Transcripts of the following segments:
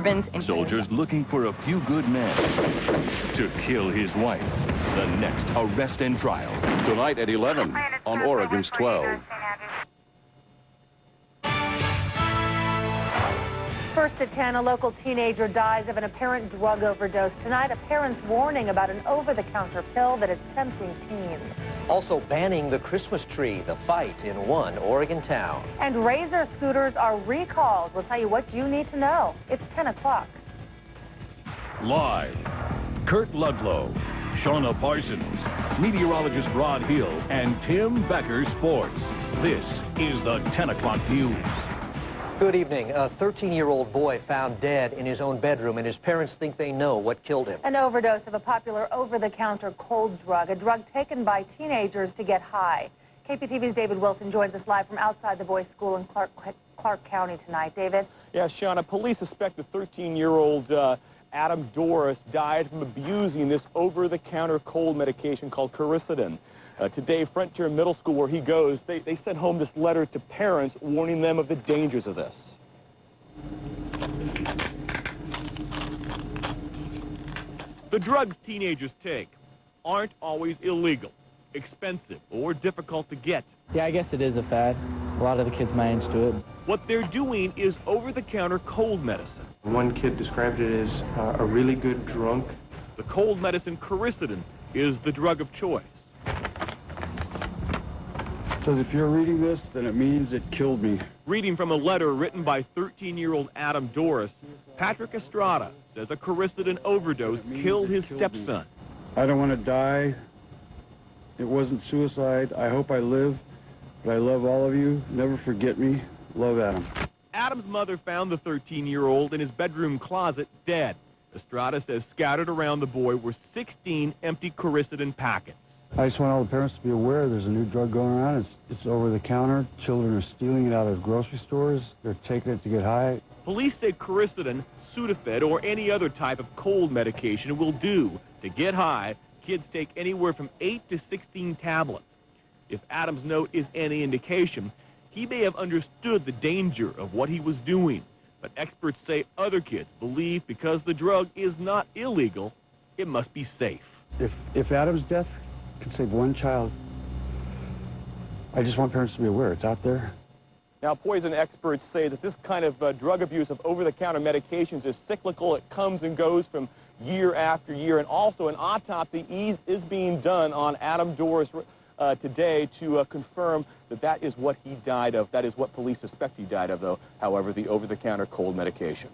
turbans, and soldiers looking for a few good men to kill his wife. The next arrest and trial. Tonight at 11 on Oregon's 12. First at 10, a local teenager dies of an apparent drug overdose. Tonight, a parent's warning about an over-the-counter pill that is tempting teens. Also banning the Christmas tree, the fight in one Oregon town. And Razor scooters are recalled. We'll tell you what you need to know. It's 10 o'clock. Live, Kurt Ludlow, Shauna Parsons, meteorologist Rod Hill, and Tim Becker Sports. This is the 10 o'clock news. Good evening. A 13-year-old boy found dead in his own bedroom, and his parents think they know what killed him. An overdose of a popular over-the-counter cold drug, a drug taken by teenagers to get high. KPTV's David Wilson joins us live from outside the boys' school in Clark County tonight. David? Yeah, Shauna, police suspect the 13-year-old Adam Doris died from abusing this over-the-counter cold medication called Coricidin. Today, Frontier Middle School, where he goes, they sent home this letter to parents warning them of the dangers of this. The drugs teenagers take aren't always illegal, expensive, or difficult to get. Yeah, I guess it is a fad. A lot of the kids manage to it. What they're doing is over-the-counter cold medicine. One kid described it as a really good drunk. The cold medicine Coricidin is the drug of choice. Says if you're reading this, then it means it killed me. Reading from a letter written by 13-year-old Adam Doris, Patrick Estrada says a Coricidin overdose killed his stepson. I don't want to die. It wasn't suicide. I hope I live, but I love all of you. Never forget me. Love, Adam. Adam's mother found the 13-year-old in his bedroom closet dead. Estrada says scattered around the boy were 16 empty Coricidin packets. I just want all the parents to be aware there's a new drug going around. It's over the counter. Children are stealing it out of grocery stores. They're taking it to get high. Police say Coricidin, Sudafed, or any other type of cold medication will do. To get high, kids take anywhere from 8 to 16 tablets. If Adam's note is any indication, he may have understood the danger of what he was doing. But experts say other kids believe because the drug is not illegal, it must be safe. If Adam's death can save one child, I just want parents to be aware. It's out there. Now, poison experts say that this kind of drug abuse of over-the-counter medications is cyclical. It comes and goes from year after year. And also an autopsy is being done on Adam Doris today to confirm that that is what he died of. That is what police suspect he died of, though, however, the over-the-counter cold medication.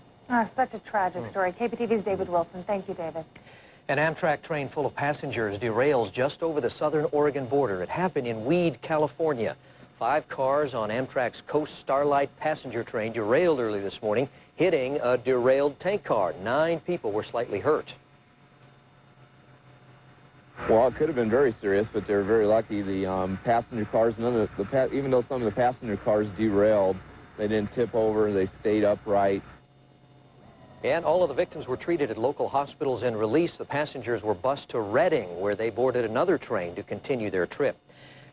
Such a tragic story. KPTV's David Wilson. Thank you, David. An Amtrak train full of passengers derails just over the southern Oregon border. It happened in Weed, California. 5 cars on Amtrak's Coast Starlight passenger train derailed early this morning, hitting a derailed tank car. 9 people were slightly hurt. Well, it could have been very serious, but they were very lucky. The passenger cars, even though some of the passenger cars derailed, they didn't tip over. They stayed upright. And all of the victims were treated at local hospitals and released. The passengers were bused to Redding, where they boarded another train to continue their trip.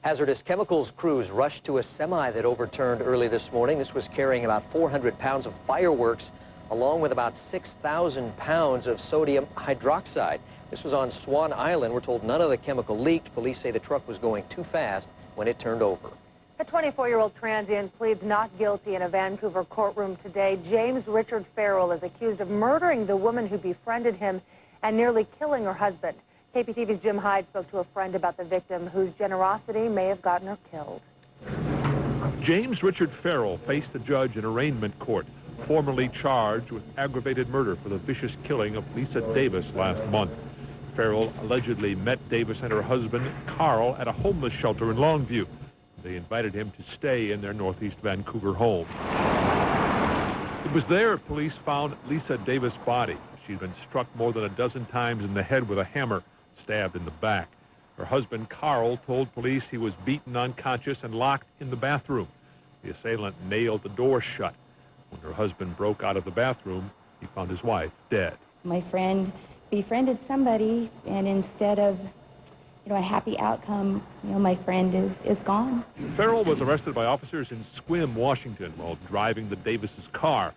Hazardous chemicals crews rushed to a semi that overturned early this morning. This was carrying about 400 pounds of fireworks, along with about 6,000 pounds of sodium hydroxide. This was on Swan Island. We're told none of the chemical leaked. Police say the truck was going too fast when it turned over. A 24-year-old transient pleads not guilty in a Vancouver courtroom today. James Richard Farrell is accused of murdering the woman who befriended him and nearly killing her husband. KPTV's Jim Hyde spoke to a friend about the victim whose generosity may have gotten her killed. James Richard Farrell faced the judge in arraignment court, formerly charged with aggravated murder for the vicious killing of Lisa Davis last month. Farrell allegedly met Davis and her husband, Carl, at a homeless shelter in Longview. They invited him to stay in their northeast Vancouver home. It was there police found Lisa Davis' body. She'd been struck more than a dozen times in the head with a hammer, stabbed in the back. Her husband, Carl, told police he was beaten unconscious and locked in the bathroom. The assailant nailed the door shut. When her husband broke out of the bathroom, he found his wife dead. My friend befriended somebody, and instead of a happy outcome, my friend is gone. Farrell was arrested by officers in Sequim, Washington, while driving the Davis's car.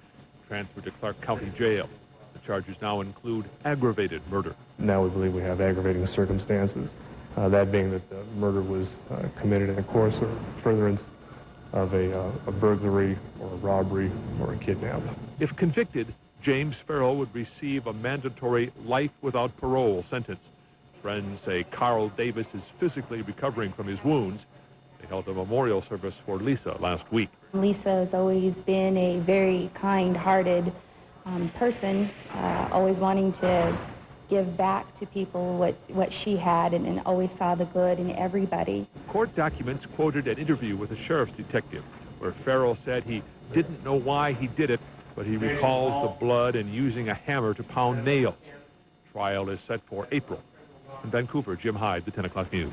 transferred to Clark County Jail. The charges now include aggravated murder. Now we believe we have aggravating circumstances, that being that the murder was committed in the course or furtherance of a burglary or a robbery or a kidnap. If convicted, James Farrell would receive a mandatory life without parole sentence. Friends say Carl Davis is physically recovering from his wounds. They held a memorial service for Lisa last week. Lisa has always been a very kind-hearted person, always wanting to give back to people what she had, and always saw the good in everybody. Court documents quoted an interview with a sheriff's detective where Farrell said he didn't know why he did it, but he recalls the blood and using a hammer to pound nails. Trial is set for April. In Vancouver, Jim Hyde, the 10 o'clock news.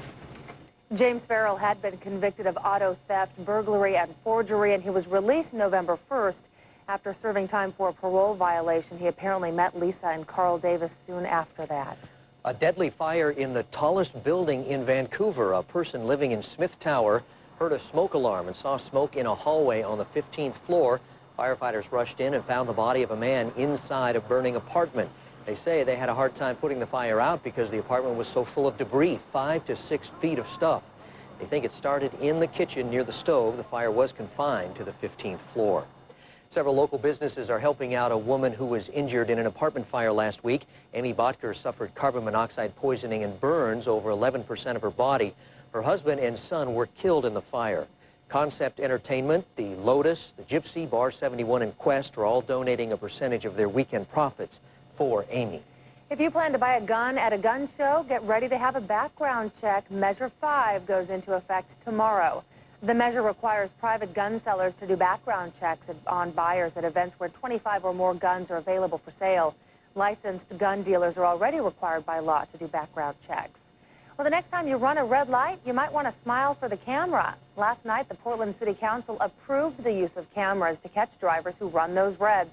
James Farrell had been convicted of auto theft, burglary, and forgery, and he was released November 1st. After serving time for a parole violation, he apparently met Lisa and Carl Davis soon after that. A deadly fire in the tallest building in Vancouver. A person living in Smith Tower heard a smoke alarm and saw smoke in a hallway on the 15th floor. Firefighters rushed in and found the body of a man inside a burning apartment. They say they had a hard time putting the fire out because the apartment was so full of debris, 5 to 6 feet of stuff. They think it started in the kitchen near the stove. The fire was confined to the 15th floor. Several local businesses are helping out a woman who was injured in an apartment fire last week. Amy Botker suffered carbon monoxide poisoning and burns over 11% of her body. Her husband and son were killed in the fire. Concept Entertainment, the Lotus, the Gypsy, Bar 71, and Quest are all donating a percentage of their weekend profits for Amy. If you plan to buy a gun at a gun show, get ready to have a background check. Measure 5 goes into effect tomorrow. The measure requires private gun sellers to do background checks on buyers at events where 25 or more guns are available for sale. Licensed gun dealers are already required by law to do background checks. Well, the next time you run a red light, you might want to smile for the camera. Last night, the Portland City Council approved the use of cameras to catch drivers who run those reds.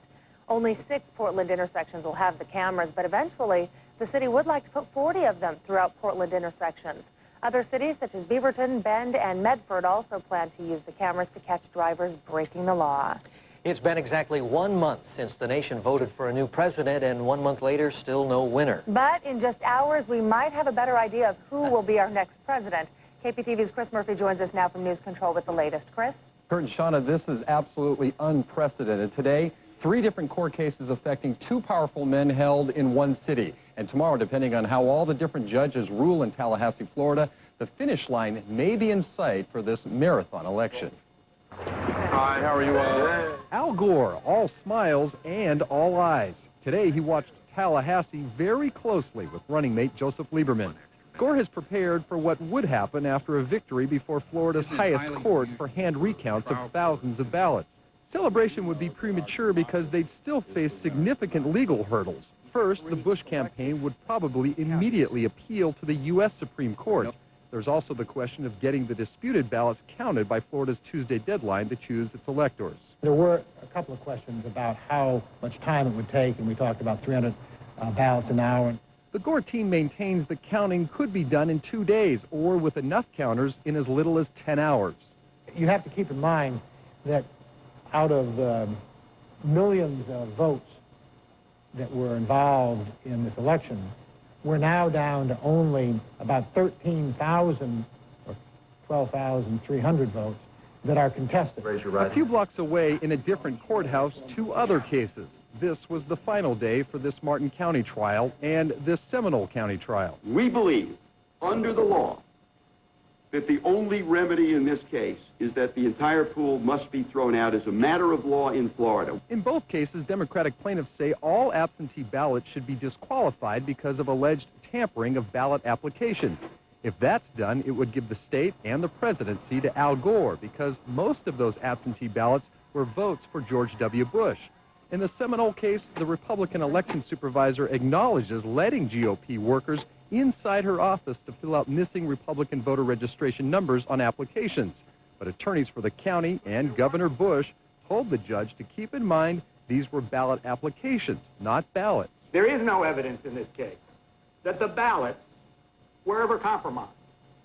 Only 6 Portland intersections will have the cameras, but eventually, the city would like to put 40 of them throughout Portland intersections. Other cities such as Beaverton, Bend, and Medford also plan to use the cameras to catch drivers breaking the law. It's been exactly 1 month since the nation voted for a new president, and 1 month later, still no winner. But in just hours, we might have a better idea of who will be our next president. KPTV's Chris Murphy joins us now from News Control with the latest. Chris? Kurt and Shauna, this is absolutely unprecedented. Today, 3 different court cases affecting 2 powerful men held in one city. And tomorrow, depending on how all the different judges rule in Tallahassee, Florida, the finish line may be in sight for this marathon election. Hi, how are you? Al Gore, all smiles and all eyes. Today, he watched Tallahassee very closely with running mate Joseph Lieberman. Gore has prepared for what would happen after a victory before Florida's highest court for hand recounts of thousands of ballots. Celebration would be premature because they'd still face significant legal hurdles. First, the Bush campaign would probably immediately appeal to the U.S. Supreme Court. There's also the question of getting the disputed ballots counted by Florida's Tuesday deadline to choose its electors. There were a couple of questions about how much time it would take, and we talked about 300 ballots an hour. The Gore team maintains the counting could be done in 2 days, or with enough counters in as little as 10 hours. You have to keep in mind that out of the millions of votes that were involved in this election, we're now down to only about 13,000 or 12,300 votes that are contested. A few blocks away in a different courthouse, 2 other cases. This was the final day for this Martin County trial and this Seminole County trial. We believe, under the law, that the only remedy in this case is that the entire pool must be thrown out as a matter of law in Florida. In both cases, Democratic plaintiffs say all absentee ballots should be disqualified because of alleged tampering of ballot applications. If that's done, it would give the state and the presidency to Al Gore because most of those absentee ballots were votes for George W. Bush. In the Seminole case, the Republican election supervisor acknowledges letting GOP workers inside her office to fill out missing Republican voter registration numbers on applications. But attorneys for the county and Governor Bush told the judge to keep in mind these were ballot applications, not ballots. There is no evidence in this case that the ballots were ever compromised.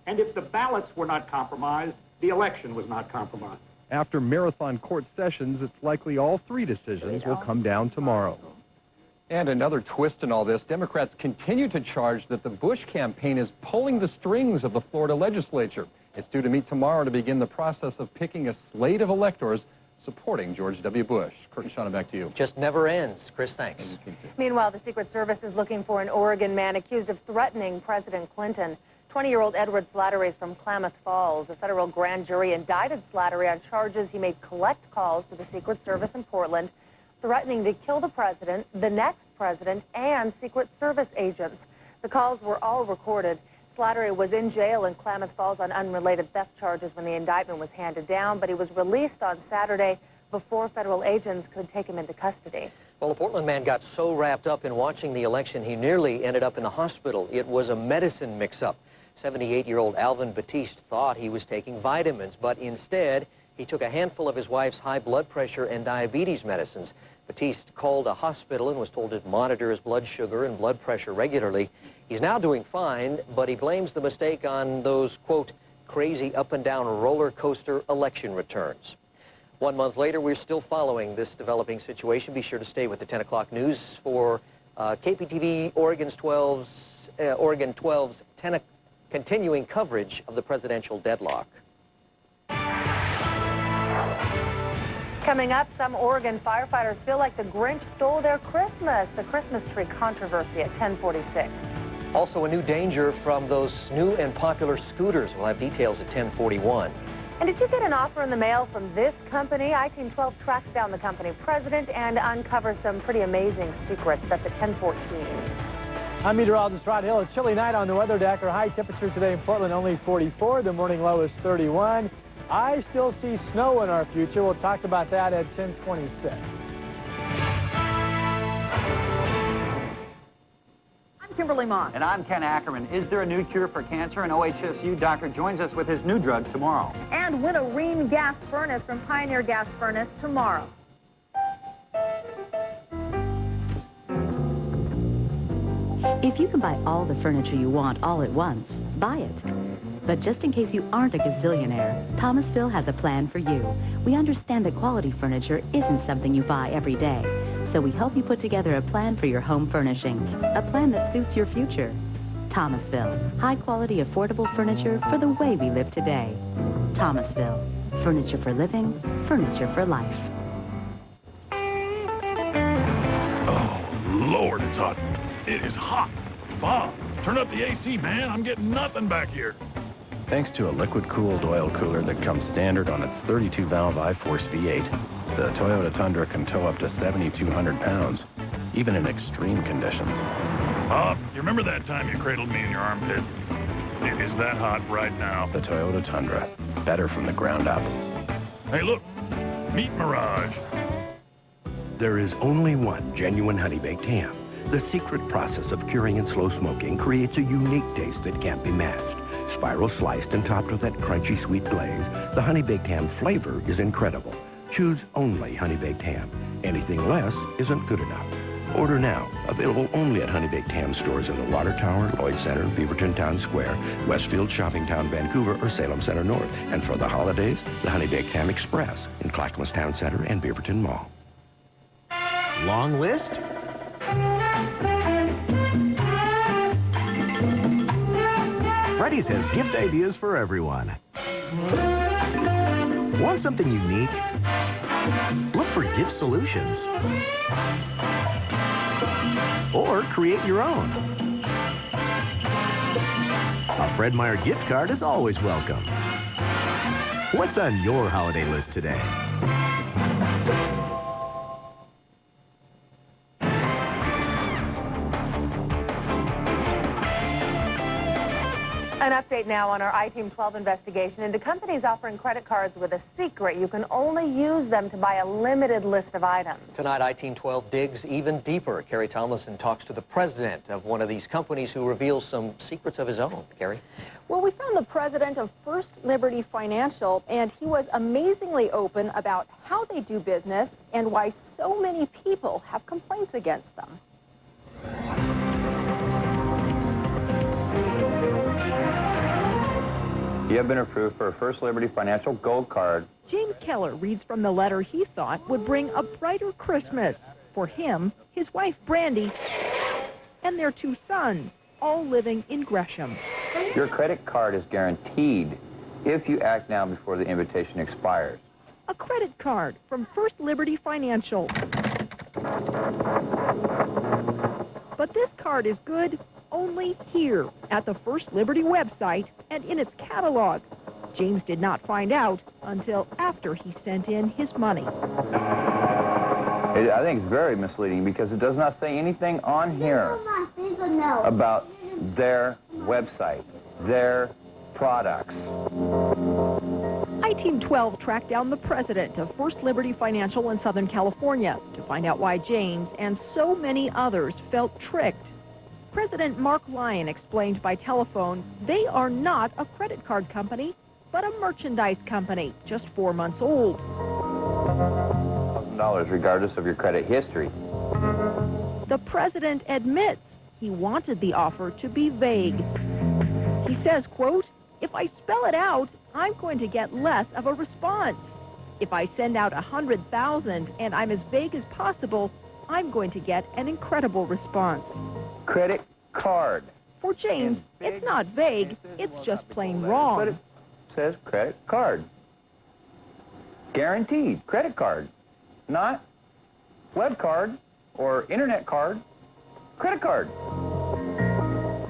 And if the ballots were not compromised, the election was not compromised. After marathon court sessions, it's likely all three decisions will come down tomorrow. And another twist in all this, Democrats continue to charge that the Bush campaign is pulling the strings of the Florida legislature. It's due to meet tomorrow to begin the process of picking a slate of electors supporting George W. Bush. Kurt and Shauna, back to you. Just never ends. Chris, thanks. Meanwhile, the Secret Service is looking for an Oregon man accused of threatening President Clinton. 20-year-old Edward Slattery is from Klamath Falls. A federal grand jury indicted Slattery on charges he made collect calls to the Secret Service in Portland, threatening to kill the president, the next president, and Secret Service agents. The calls were all recorded. Slattery was in jail in Klamath Falls on unrelated theft charges when the indictment was handed down, but he was released on Saturday before federal agents could take him into custody. Well, the Portland man got so wrapped up in watching the election, he nearly ended up in the hospital. It was a medicine mix-up. 78-year-old Alvin Batiste thought he was taking vitamins, but instead, he took a handful of his wife's high blood pressure and diabetes medicines. Batiste called a hospital and was told to monitor his blood sugar and blood pressure regularly. He's now doing fine, but he blames the mistake on those, quote, crazy up-and-down roller coaster election returns. 1 month later, we're still following this developing situation. Be sure to stay with the 10 o'clock news for KPTV Oregon 12's continuing coverage of the presidential deadlock. Coming up, some Oregon firefighters feel like the Grinch stole their Christmas. The Christmas tree controversy at 10:46. Also, a new danger from those new and popular scooters. We'll have details at 10:41. And did you get an offer in the mail from this company? I-Team 12 tracks down the company president and uncovers some pretty amazing secrets. That's at 10:14. I'm meteorologist Rod Hill. A chilly night on the weather deck. Our high temperature today in Portland only 44. The morning low is 31. I still see snow in our future. We'll talk about that at 10:26. I'm Kimberly Moss. And I'm Ken Ackerman. Is there a new cure for cancer? An OHSU doctor joins us with his new drug tomorrow. And win a Reen gas furnace from Pioneer Gas Furnace tomorrow. If you can buy all the furniture you want all at once, buy it. But just in case you aren't a gazillionaire, Thomasville has a plan for you. We understand that quality furniture isn't something you buy every day. So we help you put together a plan for your home furnishings, a plan that suits your future. Thomasville, high-quality, affordable furniture for the way we live today. Thomasville, furniture for living, furniture for life. Oh, Lord, it's hot. It is hot. Bob, turn up the AC, man. I'm getting nothing back here. Thanks to a liquid-cooled oil cooler that comes standard on its 32-valve I-Force V8, the Toyota Tundra can tow up to 7,200 pounds, even in extreme conditions. Bob, you remember that time you cradled me in your armpit? It is that hot right now. The Toyota Tundra, better from the ground up. Hey, look, meet Mirage. There is only one genuine honey-baked ham. The secret process of curing and slow smoking creates a unique taste that can't be matched. Spiral sliced and topped with that crunchy sweet glaze, the honey-baked ham flavor is incredible. Choose only honey-baked ham. Anything less isn't good enough. Order now. Available only at Honey Baked Ham stores in the Water Tower, Lloyd Center, Beaverton Town Square, Westfield Shopping Town, Vancouver, or Salem Center North. And for the holidays, the Honey Baked Ham Express in Clackamas Town Center and Beaverton Mall. Long list? Freddy's has gift ideas for everyone. Want something unique? Look for gift solutions. Or create your own. A Fred Meyer gift card is always welcome. What's on your holiday list today? An update now on our I-Team 12 investigation into companies offering credit cards with a secret. You can only use them to buy a limited list of items. Tonight, I-Team 12 digs even deeper. Kerry Tomlinson talks to the president of one of these companies who reveals some secrets of his own. Kerry? Well, we found the president of First Liberty Financial, and he was amazingly open about how they do business and why so many people have complaints against them. You have been approved for a First Liberty Financial Gold Card James Keller reads from the letter he thought would bring a brighter Christmas for him, his wife Brandy, and their 2 sons, all living in Gresham. Your credit card is guaranteed if you act now before the invitation expires. A credit card from First Liberty Financial. But this card is good only here at the First Liberty website and in its catalog. James did not find out until after he sent in his money. I think it's very misleading because it does not say anything on here about their website, their products. I-Team 12 tracked down the president of First Liberty Financial in Southern California to find out why James and so many others felt tricked. President Mark Lyon explained by telephone they are not a credit card company, but a merchandise company, just 4 months old. $1,000 regardless of your credit history. The president admits he wanted the offer to be vague. He says, quote, "If I spell it out, I'm going to get less of a response. If I send out 100,000 and I'm as vague as possible, I'm going to get an incredible response." Credit card. For James, it's not vague, it's just plain wrong. But it says credit card. Guaranteed credit card. Not web card or internet card. Credit card.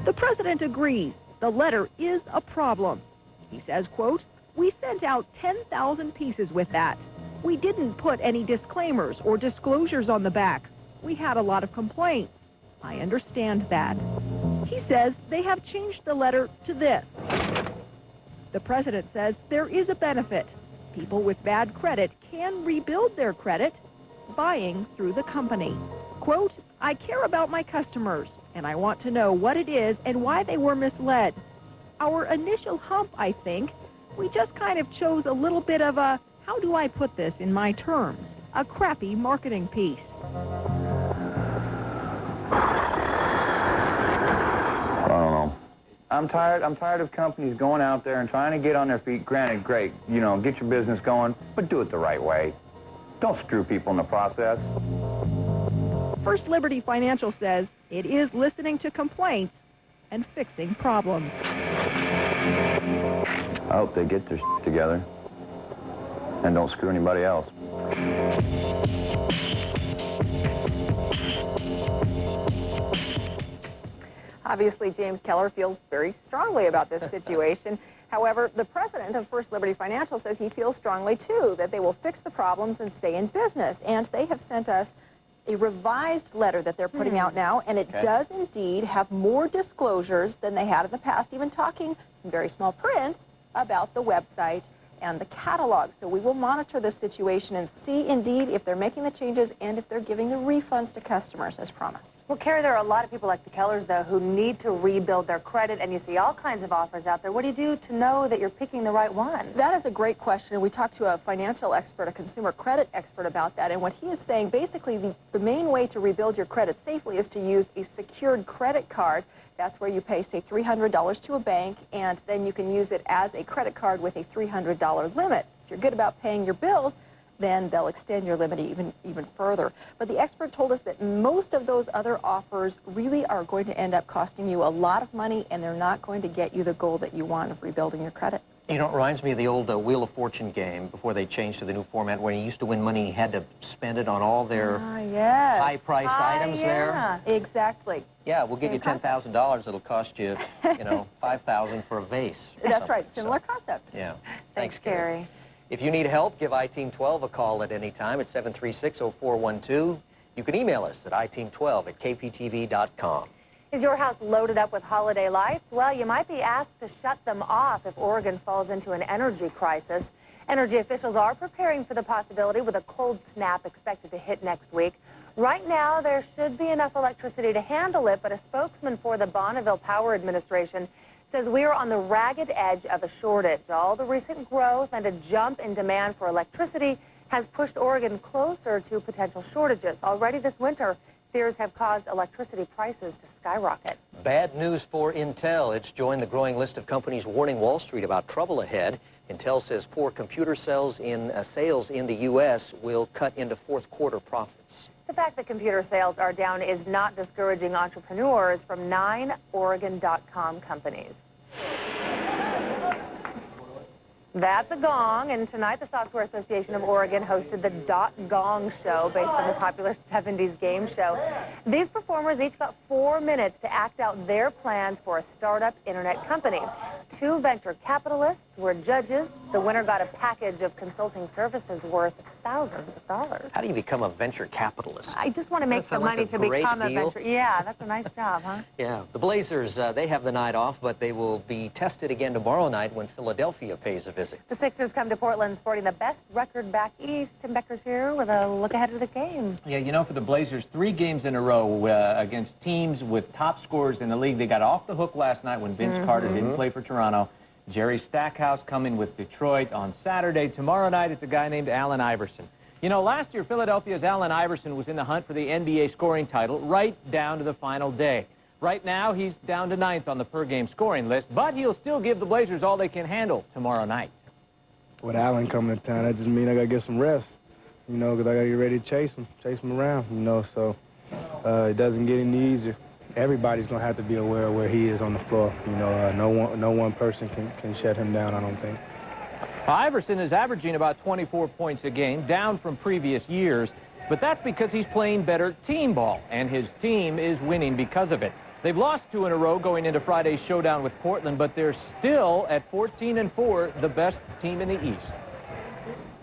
The president agrees. The letter is a problem. He says, quote, "We sent out 10,000 pieces with that. We didn't put any disclaimers or disclosures on the back. We had a lot of complaints. I understand that." He says they have changed the letter to this. The president says there is a benefit. People with bad credit can rebuild their credit buying through the company. Quote, "I care about my customers, and I want to know what it is and why they were misled. Our initial hump, I think, we just kind of chose a little bit of a, how do I put this in my terms, a crappy marketing piece." I don't know. I'm tired of companies going out there and trying to get on their feet. Granted, great, you know, get your business going, but do it the right way. Don't screw people in the process. First Liberty Financial says it is listening to complaints and fixing problems. I hope they get their shit together and don't screw anybody else. Obviously, James Keller feels very strongly about this situation. However, the president of First Liberty Financial says he feels strongly, too, that they will fix the problems and stay in business. And they have sent us a revised letter that they're putting out now, and it does indeed have more disclosures than they had in the past, even talking in very small print about the website and the catalog. So we will monitor this situation and see, indeed, if they're making the changes and if they're giving the refunds to customers as promised. Well, Carrie, there are a lot of people like the Kellers, though, who need to rebuild their credit, and you see all kinds of offers out there. What do you do to know that you're picking the right one? That is a great question. We talked to a financial expert, a consumer credit expert about that, and what he is saying, basically, the main way to rebuild your credit safely is to use a secured credit card. That's where you pay, say, $300 to a bank, and then you can use it as a credit card with a $300 limit. If you're good about paying your bills, then they'll extend your limit even further. But the expert told us that most of those other offers really are going to end up costing you a lot of money, and they're not going to get you the goal that you want of rebuilding your credit. You know, it reminds me of the old Wheel of Fortune game before they changed to the new format, where you used to win money and you had to spend it on all their high-priced items there. Exactly. Yeah, we'll give you $10,000. It'll cost you, you know, $5,000 for a vase. That's right. Similar concept. Yeah. Thanks, Carrie. If you need help, give I-Team 12 a call at any time at 736-0412. You can email us at I-Team12@kptv.com. Is your house loaded up with holiday lights? Well, you might be asked to shut them off if Oregon falls into an energy crisis. Energy officials are preparing for the possibility with a cold snap expected to hit next week. Right now, there should be enough electricity to handle it, but a spokesman for the Bonneville Power Administration says we are on the ragged edge of a shortage. All the recent growth and a jump in demand for electricity has pushed Oregon closer to potential shortages. Already this winter, fears have caused electricity prices to skyrocket. Bad news for Intel. It's joined the growing list of companies warning Wall Street about trouble ahead. Intel says poor computer sales in the U.S. will cut into fourth quarter profits. The fact that computer sales are down is not discouraging entrepreneurs from 9 Oregon.com companies. That's a gong, and tonight the Software Association of Oregon hosted the .Gong show based on the popular 70s game show. These performers each got 4 minutes to act out their plans for a startup internet company. 2 venture capitalists were judges. The winner got a package of consulting services worth thousands of dollars. How do you become a venture capitalist? I just want to make some money to become a venture. Yeah, that's a nice job, huh? Yeah. The Blazers, they have the night off, but they will be tested again tomorrow night when Philadelphia pays a visit. The Sixers come to Portland sporting the best record back east. Tim Becker's here with a look ahead of the game. Yeah, you know, for the Blazers, 3 games in a row against teams with top scorers in the league. They got off the hook last night when Vince Carter didn't play for Toronto. Jerry Stackhouse coming with Detroit on Saturday. Tomorrow night, it's a guy named Allen Iverson. You know, last year, Philadelphia's Allen Iverson was in the hunt for the NBA scoring title right down to the final day. Right now, he's down to 9th on the per-game scoring list, but he'll still give the Blazers all they can handle tomorrow night. With Allen coming to town, that just means I got to get some rest, you know, because I got to get ready to chase him around, you know, so it doesn't get any easier. Everybody's going to have to be aware of where he is on the floor. You know, no one person can shut him down, I don't think. Iverson is averaging about 24 points a game, down from previous years, but that's because he's playing better team ball, and his team is winning because of it. They've lost 2 in a row going into Friday's showdown with Portland, but they're still at 14-4, the best team in the East.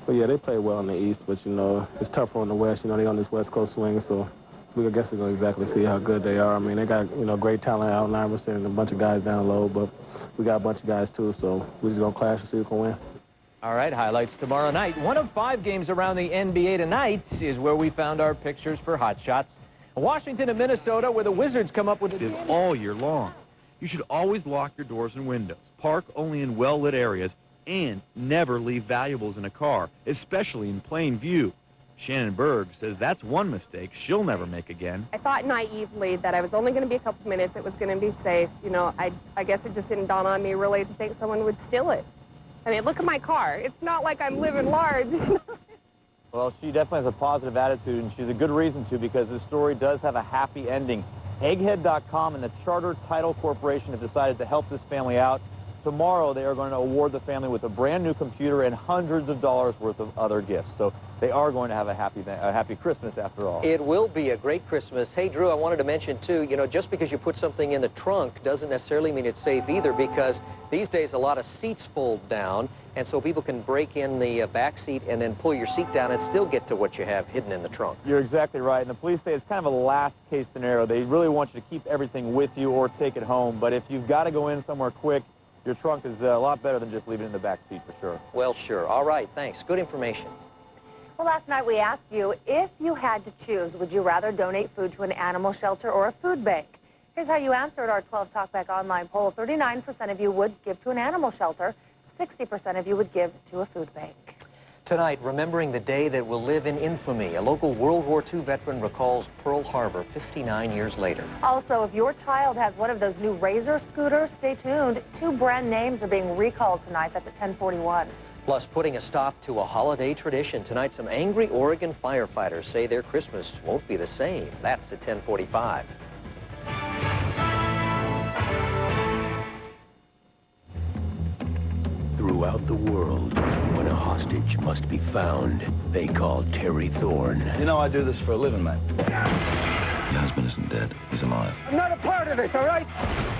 Well, yeah, they play well in the East, but, you know, it's tougher on the West. You know, they're on this West Coast swing, so I guess we're going to exactly see how good they are. I mean, they got, you know, great talent out in Iverson and a bunch of guys down low, but we got a bunch of guys, too, so we're just going to clash and see who can win. All right, highlights tomorrow night. One of 5 games around the NBA tonight is where we found our pictures for Hot Shots. Washington and Minnesota, where the Wizards come up with it all year long. You should always lock your doors and windows, park only in well-lit areas, and never leave valuables in a car, especially in plain view. Shannon Berg says that's one mistake she'll never make again. I thought naively that I was only going to be a couple minutes, it was going to be safe. You know, I guess it just didn't dawn on me really to think someone would steal it. I mean, look at my car. It's not like I'm living large. Well, she definitely has a positive attitude, and she's a good reason to, because this story does have a happy ending. Egghead.com and the Charter Title Corporation have decided to help this family out. Tomorrow, they are going to award the family with a brand new computer and hundreds of dollars worth of other gifts. So they are going to have a happy Christmas after all. It will be a great Christmas. Hey, Drew, I wanted to mention, too, you know, just because you put something in the trunk doesn't necessarily mean it's safe either, because these days a lot of seats fold down, and so people can break in the back seat and then pull your seat down and still get to what you have hidden in the trunk. You're exactly right, and the police say it's kind of a last-case scenario. They really want you to keep everything with you or take it home, but if you've got to go in somewhere quick, your trunk is a lot better than just leaving it in the back seat for sure. Well, sure. All right, thanks. Good information. Well, last night we asked you, if you had to choose, would you rather donate food to an animal shelter or a food bank? Here's how you answered our 12 Talkback online poll. 39% of you would give to an animal shelter. 60% of you would give to a food bank. Tonight, remembering the day that will live in infamy, a local World War II veteran recalls Pearl Harbor 59 years later. Also, if your child has one of those new Razor scooters, stay tuned. 2 brand names are being recalled tonight. That's at 10:41. Plus, putting a stop to a holiday tradition. Tonight, some angry Oregon firefighters say their Christmas won't be the same. That's at 10:45. Throughout the world, when a hostage must be found, they call Terry Thorne. You know I do this for a living, man. Your husband isn't dead. He's alive. I'm not a part of this, all right?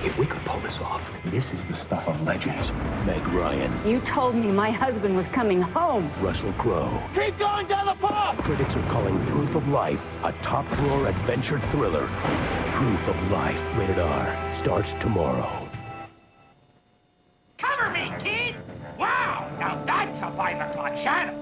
If we could pull this off, this is the stuff of legends. Meg Ryan, You told me my husband was coming home. Russell Crowe. Keep going down the path! Critics are calling Proof of Life a top-drawer adventure thriller. Proof of Life, rated R, starts tomorrow. Cover me, kid! Wow, now that's a 5 o'clock shadow.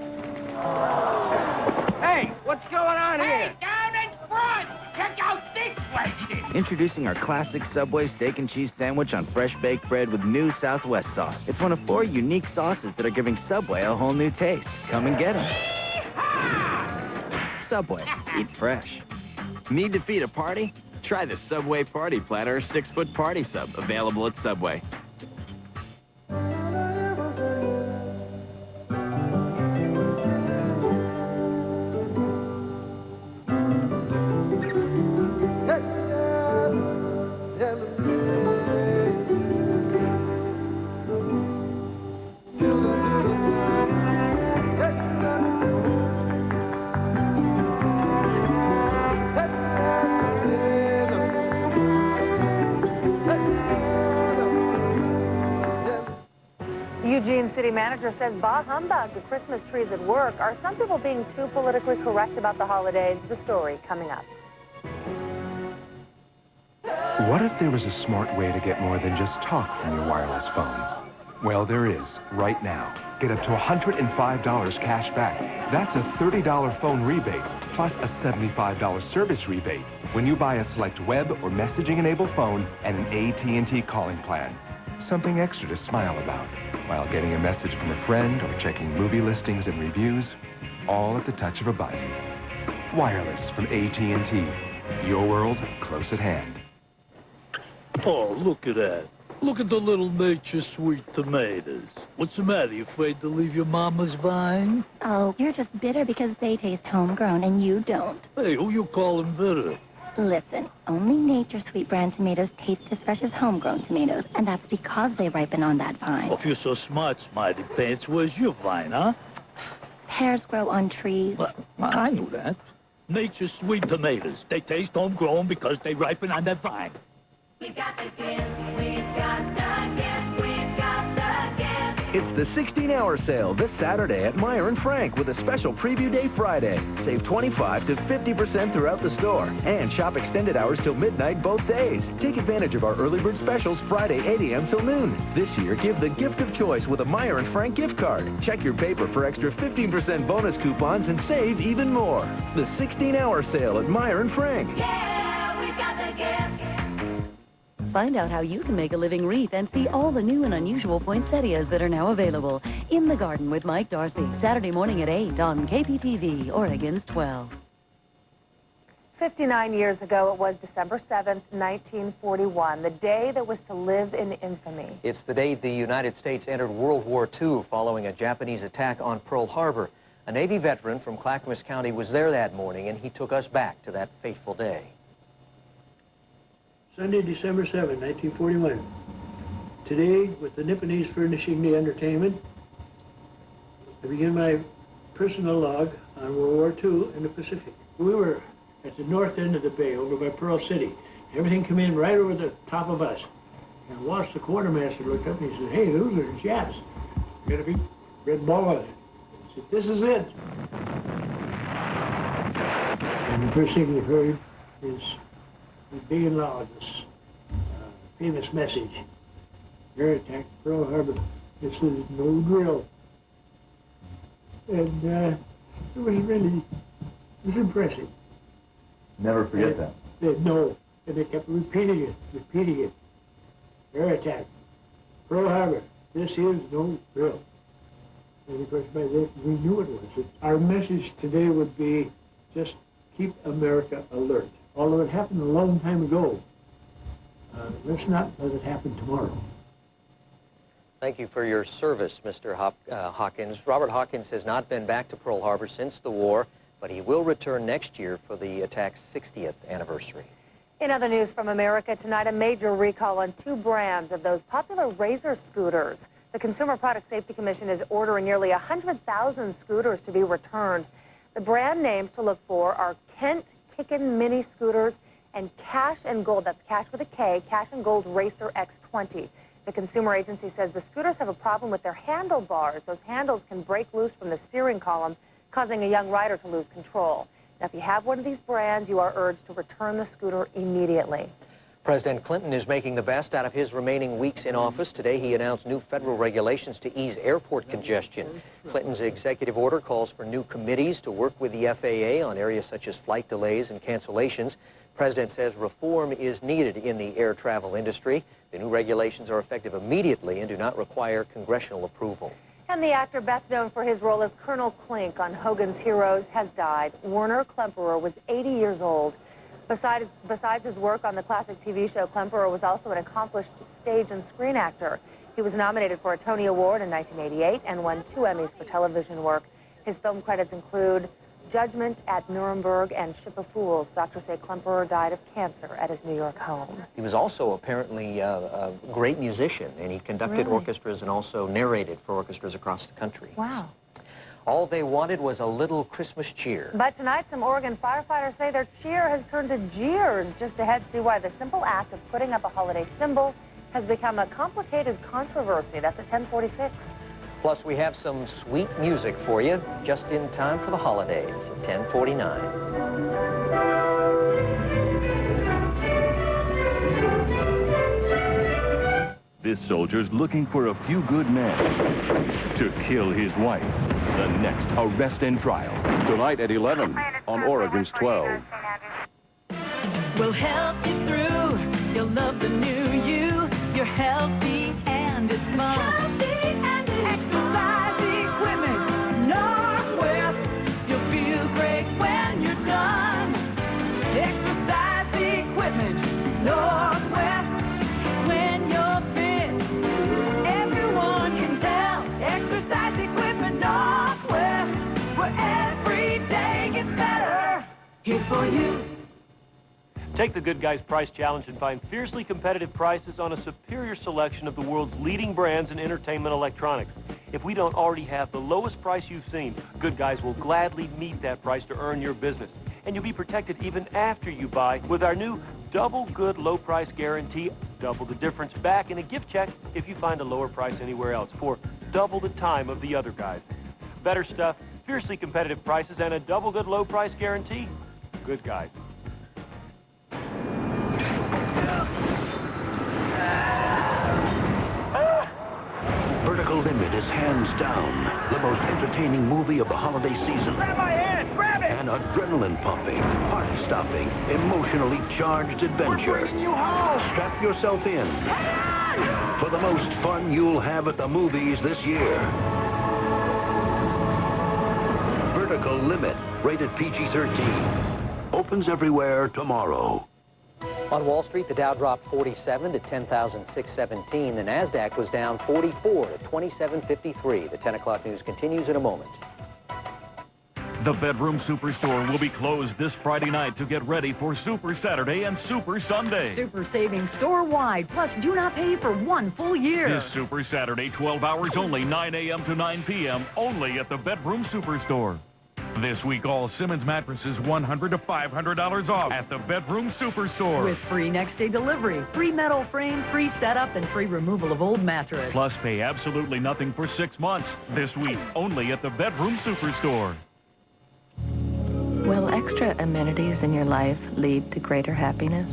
Hey, what's going on here? Hey, down in front! Check out this question! Introducing our classic Subway steak and cheese sandwich on fresh baked bread with new Southwest sauce. It's one of 4 unique sauces that are giving Subway a whole new taste. Come and get them. Subway, eat fresh. Need to feed a party? Try the Subway Party Platter 6-foot party sub, available at Subway. manager says, bah humbug, the Christmas trees at work. Are some people being too politically correct about the holidays? The story coming up. What if there was a smart way to get more than just talk from your wireless phone? Well, there is, right now. Get up to $105 cash back. That's a $30 phone rebate, plus a $75 service rebate when you buy a select web or messaging-enabled phone and an AT&T calling plan. Something extra to smile about while getting a message from a friend or checking movie listings and reviews, all at the touch of a button. Wireless from AT&T. Your world close at hand. Oh, look at that. Look at the little Nature Sweet tomatoes. What's the matter? You afraid to leave your mama's vine? Oh, you're just bitter because they taste homegrown and you don't. Hey, who you calling bitter? Listen, only Nature Sweet brand tomatoes taste as fresh as homegrown tomatoes, and that's because they ripen on that vine. Well, if you're so smart, Smarty Pants, where's your vine, huh? Pears grow on trees. Well, I knew that. Nature Sweet tomatoes. They taste homegrown because they ripen on that vine. We've got the gift, we've got the gift, we've got the gift. It's the 16-hour sale this Saturday at Meyer & Frank with a special preview day Friday. Save 25 to 50% throughout the store and shop extended hours till midnight both days. Take advantage of our early bird specials Friday 8 a.m. till noon. This year, give the gift of choice with a Meyer & Frank gift card. Check your paper for extra 15% bonus coupons and save even more. The 16-hour sale at Meyer & Frank. Yeah, we've got the gift. Find out how you can make a living wreath and see all the new and unusual poinsettias that are now available. In the Garden with Mike Darcy, Saturday morning at 8 on KPTV, Oregon's 12. 59 years ago, it was December 7th, 1941, the day that was to live in infamy. It's the day the United States entered World War II following a Japanese attack on Pearl Harbor. A Navy veteran from Clackamas County was there that morning, and he took us back to that fateful day. Sunday, December 7, 1941. Today, with the Nipponese furnishing the entertainment, I begin my personal log on World War II in the Pacific. We were at the north end of the bay, over by Pearl City. Everything came in right over the top of us. And Walsh, the quartermaster, looked up and he said, "Hey, those are Japs. Got a big red ball on it." He said, "This is it." And the first thing we heard is big and loud, this famous message: "Air attack Pearl Harbor. This is no drill." And it was impressive. Never forget that. No, and they kept repeating it. "Air attack Pearl Harbor. This is no drill." And of course, by then we knew it was. Our message today would be just keep America alert. Although it happened a long time ago, let's not let it happen tomorrow. Thank you for your service, Mr. Hawkins. Robert Hawkins has not been back to Pearl Harbor since the war, but he will return next year for the attack's 60th anniversary. In other news from America tonight, a major recall on 2 brands of those popular Razor scooters. The Consumer Product Safety Commission is ordering nearly 100,000 scooters to be returned. The brand names to look for are Kent Kickin' Mini Scooters and Cash and Gold, that's Cash with a K, Cash and Gold Racer X20. The consumer agency says the scooters have a problem with their handlebars. Those handles can break loose from the steering column, causing a young rider to lose control. Now, if you have one of these brands, you are urged to return the scooter immediately. President Clinton is making the best out of his remaining weeks in office. Today, he announced new federal regulations to ease airport congestion. Clinton's executive order calls for new committees to work with the FAA on areas such as flight delays and cancellations. The president says reform is needed in the air travel industry. The new regulations are effective immediately and do not require congressional approval. And the actor best known for his role as Colonel Klink on Hogan's Heroes has died. Werner Klemperer was 80 years old. Besides his work on the classic TV show, Klemperer was also an accomplished stage and screen actor. He was nominated for a Tony Award in 1988 and won 2 Emmys for television work. His film credits include Judgment at Nuremberg and Ship of Fools. Doctors say Klemperer died of cancer at his New York home. He was also apparently a great musician, and he conducted orchestras and also narrated for orchestras across the country. Wow. All they wanted was a little Christmas cheer. But tonight, some Oregon firefighters say their cheer has turned to jeers. Just ahead, see why the simple act of putting up a holiday symbol has become a complicated controversy. That's at 10:46. Plus, we have some sweet music for you just in time for the holidays at 10:49. This soldier's looking for a few good men to kill his wife. The next Arrest and Trial. Tonight at 11 on Oregon's 12. We'll help you through. You'll love the new you. You're healthy and it's fun. Healthy and it's exercise equipment. Northwest. You'll feel great when you're done. Exercise equipment. Northwest. When you're fit, everyone can tell. Exercise equipment. Northwest. Where every day gets better. Here for you. Take the Good Guys Price Challenge and find fiercely competitive prices on a superior selection of the world's leading brands in entertainment electronics. If we don't already have the lowest price you've seen, Good Guys will gladly meet that price to earn your business. And you'll be protected even after you buy with our new Double Good Low Price Guarantee. Double the difference back in a gift check if you find a lower price anywhere else for double the time of the other guys. Better stuff, fiercely competitive prices, and a Double Good Low Price Guarantee. Good Guys. Vertical Limit is hands down the most entertaining movie of the holiday season. Grab my hand! Grab it! An adrenaline-pumping, heart-stopping, emotionally charged adventure. We're bringing you home! Strap yourself in for the most fun you'll have at the movies this year. Vertical Limit, rated PG-13. Opens everywhere tomorrow. On Wall Street, the Dow dropped 47 to 10,617. The NASDAQ was down 44 to 2753. The 10 o'clock news continues in a moment. The Bedroom Superstore will be closed this Friday night to get ready for Super Saturday and Super Sunday. Super savings store-wide, plus do not pay for one full year. This Super Saturday, 12 hours only, 9 a.m. to 9 p.m., only at the Bedroom Superstore. This week, all Simmons mattresses $100 to $500 off at the Bedroom Superstore. With free next-day delivery, free metal frame, free setup, and free removal of old mattress. Plus, pay absolutely nothing for 6 months. This week, only at the Bedroom Superstore. Will extra amenities in your life lead to greater happiness?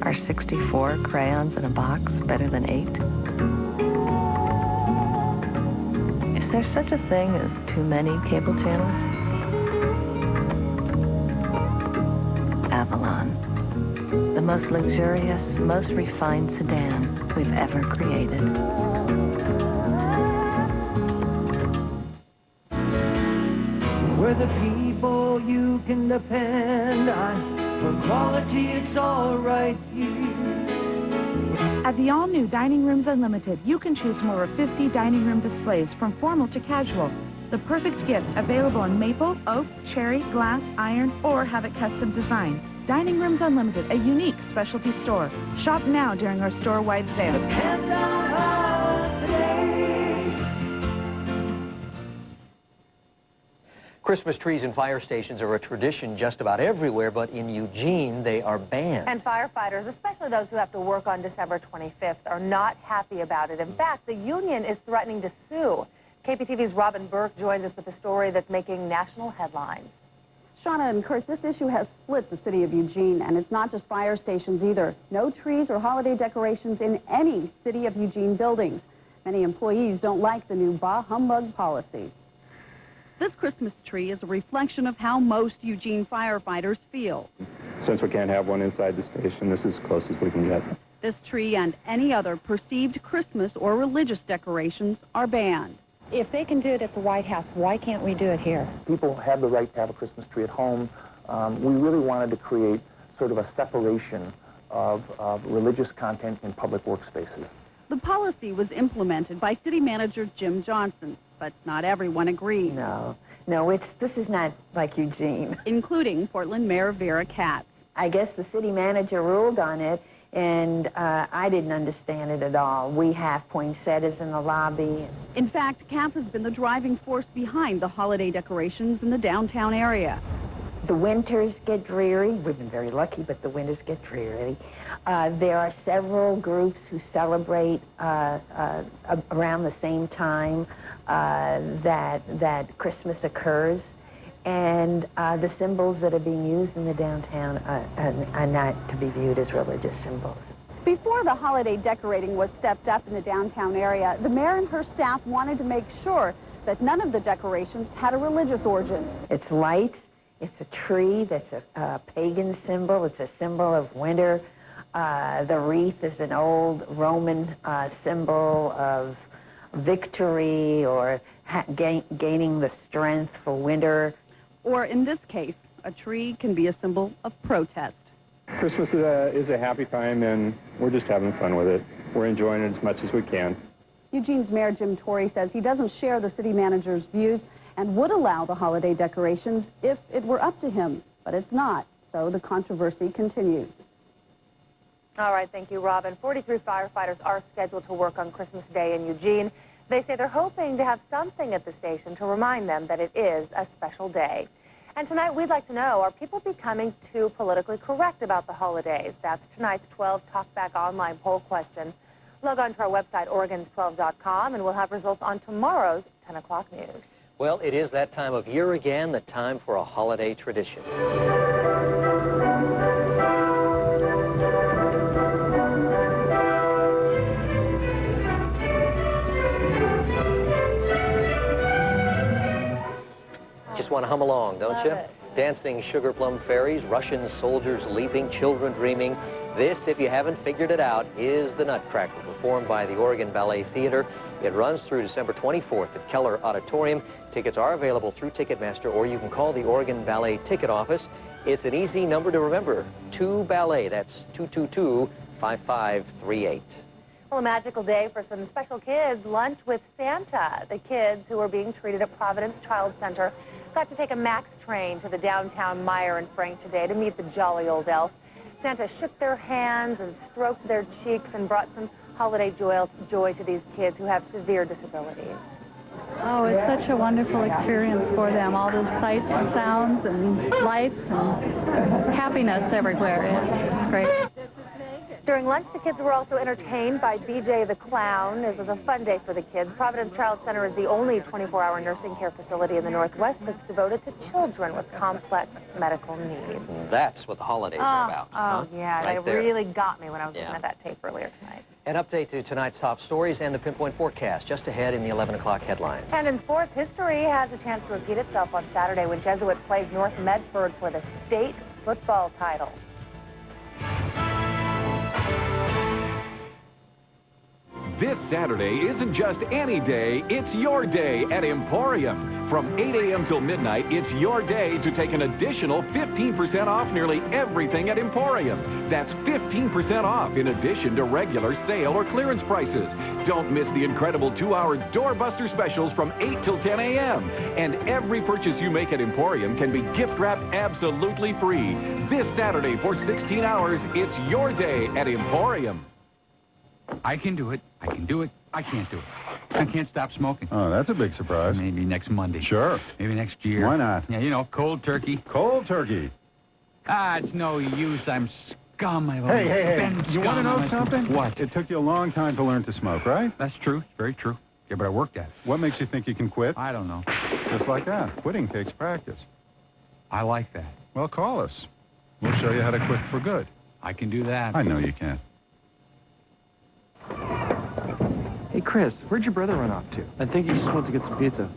Are 64 crayons in a box better than 8? Is there such a thing as too many cable channels? Avalon, the most luxurious, most refined sedan we've ever created. We're the people you can depend on. For quality, it's all right here. At the all-new Dining Rooms Unlimited, you can choose from over 50 dining room displays from formal to casual. The perfect gift available in maple, oak, cherry, glass, iron, or have it custom designed. Dining Rooms Unlimited, a unique specialty store. Shop now during our store-wide sale. Depend on us today. Christmas trees and fire stations are a tradition just about everywhere, but in Eugene, they are banned. And firefighters, especially those who have to work on December 25th, are not happy about it. In fact, the union is threatening to sue. KPTV's Robin Burke joins us with a story that's making national headlines. Shauna and Kurt, this issue has split the city of Eugene, and it's not just fire stations either. No trees or holiday decorations in any city of Eugene buildings. Many employees don't like the new bah humbug policy. This Christmas tree is a reflection of how most Eugene firefighters feel. Since we can't have one inside the station, this is as close as we can get. This tree and any other perceived Christmas or religious decorations are banned. If they can do it at the White House, why can't we do it here? People have the right to have a Christmas tree at home. We really wanted to create sort of a separation of religious content in public workspaces. The policy was implemented by City Manager Jim Johnson, but not everyone agreed. No, this is not like Eugene. Including Portland Mayor Vera Katz. I guess the city manager ruled on it, and I didn't understand it at all. We have poinsettias in the lobby. In fact, Katz has been the driving force behind the holiday decorations in the downtown area. The winters get dreary. We've been very lucky, but the winters get dreary. There are several groups who celebrate around the same time that Christmas occurs, and the symbols that are being used in the downtown are not to be viewed as religious symbols. Before the holiday decorating was stepped up in the downtown area, the mayor and her staff wanted to make sure that none of the decorations had a religious origin. It's light. It's a tree that's a pagan symbol. It's a symbol of winter. The wreath is an old Roman symbol of victory or gaining the strength for winter. Or in this case, a tree can be a symbol of protest. Christmas is a happy time, and we're just having fun with it. We're enjoying it as much as we can. Eugene's Mayor Jim Torrey says he doesn't share the city manager's views and would allow the holiday decorations if it were up to him, but it's not, so the controversy continues. All right, thank you, Robin. 43 firefighters are scheduled to work on Christmas Day in Eugene. They say they're hoping to have something at the station to remind them that it is a special day. And tonight, we'd like to know, are people becoming too politically correct about the holidays? That's tonight's 12 Talkback online poll question. Log on to our website, Oregons12.com, and we'll have results on tomorrow's 10 o'clock news. Well, it is that time of year again, the time for a holiday tradition. Just want to hum along, don't you? Dancing sugar plum fairies, Russian soldiers leaping, children dreaming. This, if you haven't figured it out, is the Nutcracker, performed by the Oregon Ballet Theater. It runs through December 24th at Keller Auditorium. Tickets are available through Ticketmaster, or you can call the Oregon Ballet ticket office. It's an easy number to remember, 2 Ballet. That's 222-5538. Well, a magical day for some special kids. Lunch with Santa. The kids who are being treated at Providence Child Center got to take a MAX train to the downtown Meyer and Frank today to meet the jolly old elf. Santa shook their hands and stroked their cheeks and brought some holiday joy to these kids who have severe disabilities. Oh, it's such a wonderful experience for them. All those sights and sounds and lights and happiness everywhere. It's great. During lunch, the kids were also entertained by BJ the Clown. This was a fun day for the kids. Providence Child Center is the only 24-hour nursing care facility in the Northwest that's devoted to children with complex medical needs. That's what the holidays are about. Oh, yeah, Right they there. really got me when I was looking at that tape earlier tonight. An update to tonight's top stories and the pinpoint forecast just ahead in the 11 o'clock headlines. And in sports, history has a chance to repeat itself on Saturday when Jesuit plays North Medford for the state football title. This Saturday isn't just any day, it's your day at Emporium. From 8 a.m. till midnight, it's your day to take an additional 15% off nearly everything at Emporium. That's 15% off in addition to regular sale or clearance prices. Don't miss the incredible 2-hour doorbuster specials from 8 till 10 a.m. And every purchase you make at Emporium can be gift wrapped absolutely free. This Saturday for 16 hours, it's your day at Emporium. I can do it. I can do it. I can't do it. I can't stop smoking. Oh, that's a big surprise. Maybe next Monday. Sure. Maybe next year. Why not? Yeah, you know, cold turkey. Cold turkey. Ah, it's no use. I'm scum. I've Hey. been You want to scum. know something? What? It took you a long time to learn to smoke, right? That's true. It's very true. Yeah, but I worked at it. What makes you think you can quit? I don't know. Just like that. Quitting takes practice. I like that. Well, call us. We'll show you how to quit for good. I can do that. I know you can. Hey, Chris, where'd your brother run off to? I think he just went to get some pizza.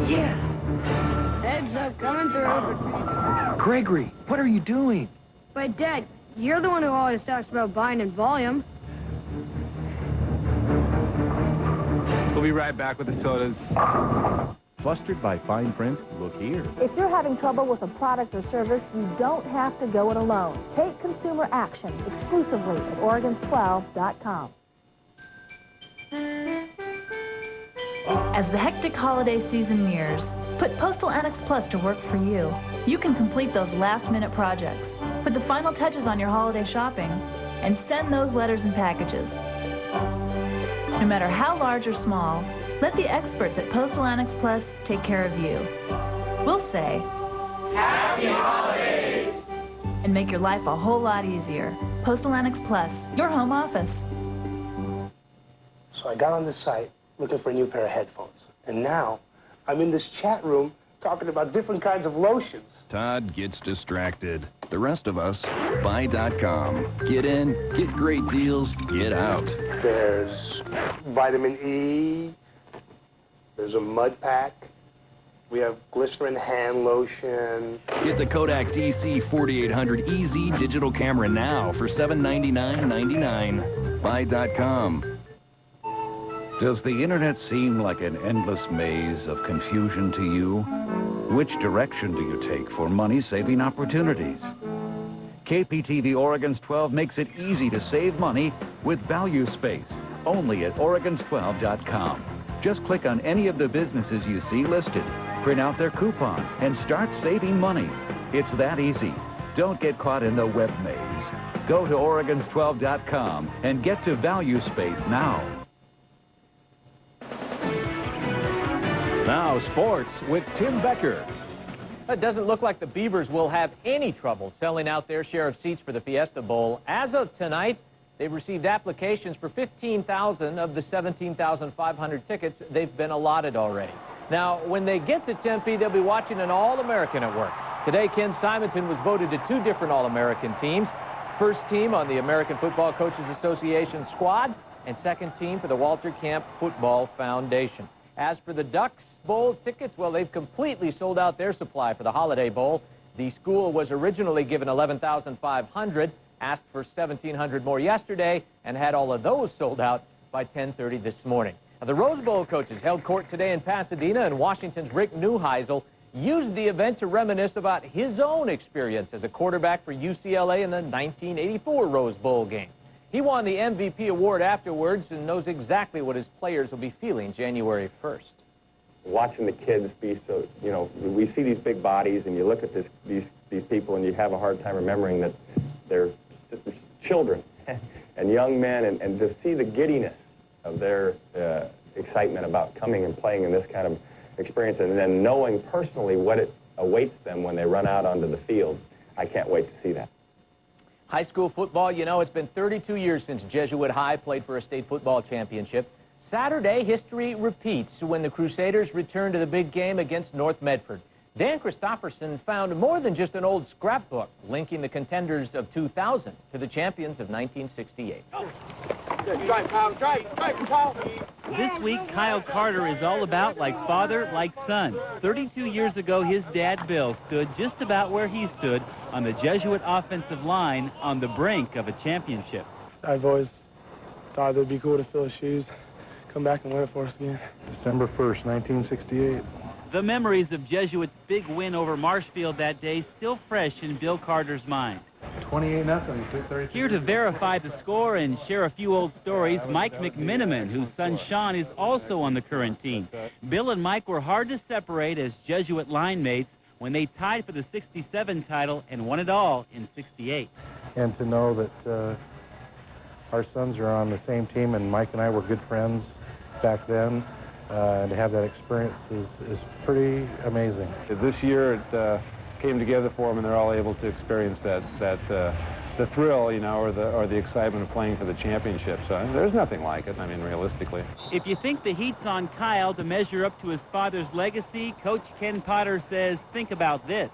Yeah. Heads up, coming through. Gregory, what are you doing? But, Dad, you're the one who always talks about buying in volume. We'll be right back with the sodas. Flustered by fine print? Look here. If you're having trouble with a product or service, you don't have to go it alone. Take consumer action exclusively at Oregons12.com. As the hectic holiday season nears, put Postal Annex Plus to work for you. You can complete those last-minute projects, put the final touches on your holiday shopping, and send those letters and packages. No matter how large or small, let the experts at Postal Annex Plus take care of you. We'll say, Happy Holidays! And make your life a whole lot easier. Postal Annex Plus, your home office. So I got on this site looking for a new pair of headphones. And now I'm in this chat room talking about different kinds of lotions. Todd gets distracted. The rest of us, buy.com. Get in, get great deals, get out. There's vitamin E. There's a mud pack. We have glycerin hand lotion. Get the Kodak DC 4800 EZ digital camera now for $799.99. Buy.com. Does the internet seem like an endless maze of confusion to you? Which direction do you take for money-saving opportunities? KPTV Oregon's 12 makes it easy to save money with Value Space, only at Oregons12.com. Just click on any of the businesses you see listed, print out their coupon, and start saving money. It's that easy. Don't get caught in the web maze. Go to Oregons12.com and get to Value Space now. Now, sports with Tim Becker. It doesn't look like the Beavers will have any trouble selling out their share of seats for the Fiesta Bowl. As of tonight, they've received applications for 15,000 of the 17,500 tickets they've been allotted already. Now, when they get to Tempe, they'll be watching an All-American at work. Today, Ken Simonton was voted to 2 different All-American teams. First team on the American Football Coaches Association squad, and second team for the Walter Camp Football Foundation. As for the Ducks Bowl tickets, well, they've completely sold out their supply for the Holiday Bowl. The school was originally given 11,500, asked for 1,700 more yesterday, and had all of those sold out by 10:30 this morning. Now, the Rose Bowl coaches held court today in Pasadena, and Washington's Rick Neuheisel used the event to reminisce about his own experience as a quarterback for UCLA in the 1984 Rose Bowl game. He won the MVP award afterwards and knows exactly what his players will be feeling January 1st. Watching the kids be so, we see these big bodies, and you look at these people, and you have a hard time remembering that they're children and young men, and to see the giddiness of their excitement about coming and playing in this kind of experience, and then knowing personally what it awaits them when they run out onto the field. I can't wait to see that. High school football, it's been 32 years since Jesuit High played for a state football championship. Saturday, history repeats when the Crusaders return to the big game against North Medford. Dan Christopherson found more than just an old scrapbook linking the contenders of 2000 to the champions of 1968. This week, Kyle Carter is all about like father, like son. 32 years ago, his dad, Bill, stood just about where he stood on the Jesuit offensive line on the brink of a championship. I've always thought it would be cool to fill his shoes, come back and win it for us again. December 1st, 1968. The memories of Jesuit's big win over Marshfield that day still fresh in Bill Carter's mind. 28-0. Here to verify the score and share a few old stories, Mike McMiniman, whose son Sean is also on the current team. Bill and Mike were hard to separate as Jesuit line mates when they tied for the 67 title and won it all in 68. And to know that our sons are on the same team, and Mike and I were good friends back then, and to have that experience is pretty amazing. This year it came together for them, and they're all able to experience the thrill, or the excitement of playing for the championship. So there's nothing like it, realistically. If you think the heat's on Kyle to measure up to his father's legacy, Coach Ken Potter says, think about this.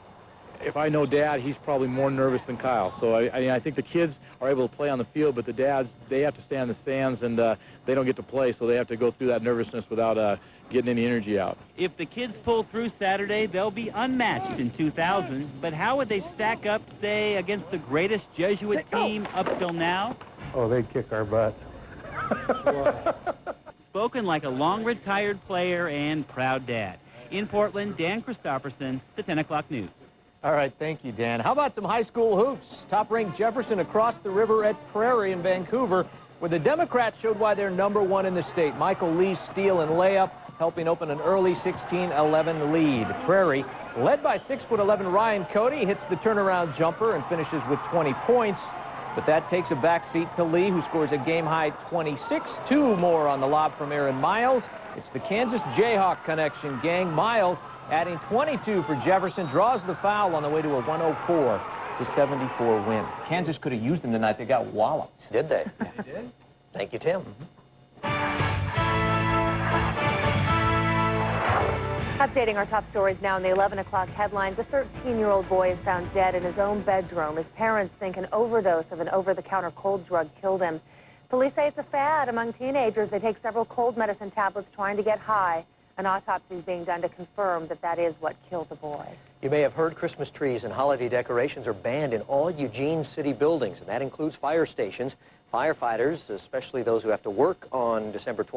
If I know Dad, he's probably more nervous than Kyle. So I think the kids are able to play on the field, but the dads, they have to stay in the stands, and they don't get to play, so they have to go through that nervousness without getting any energy out. If the kids pull through Saturday, they'll be unmatched in 2000. But how would they stack up, say, against the greatest Jesuit team up till now? Oh, they'd kick our butt. Spoken like a long-retired player and proud dad. In Portland, Dan Christopherson, the 10 o'clock news. All right, thank you, Dan. How about some high school hoops? Top-ranked Jefferson across the river at Prairie in Vancouver, where the Democrats showed why they're #1 in the state. Michael Lee's steal and layup helping open an early 16-11 lead. Prairie, led by 6'11" Ryan Cody, hits the turnaround jumper and finishes with 20 points. But that takes a backseat to Lee, who scores a game-high 26. 2 more on the lob from Aaron Miles. It's the Kansas Jayhawk connection, gang. Miles adding 22 for Jefferson, draws the foul on the way to a 104-74 win. Kansas could have used them tonight. They got walloped. Did they? They did. Thank you, Tim. Updating our top stories now in the 11 o'clock headlines. A 13-year-old boy is found dead in his own bedroom. His parents think an overdose of an over-the-counter cold drug killed him. Police say it's a fad among teenagers. They take several cold medicine tablets trying to get high. An autopsy is being done to confirm that that is what killed the boy. You may have heard Christmas trees and holiday decorations are banned in all Eugene city buildings, and that includes fire stations. Firefighters, especially those who have to work on December 20th,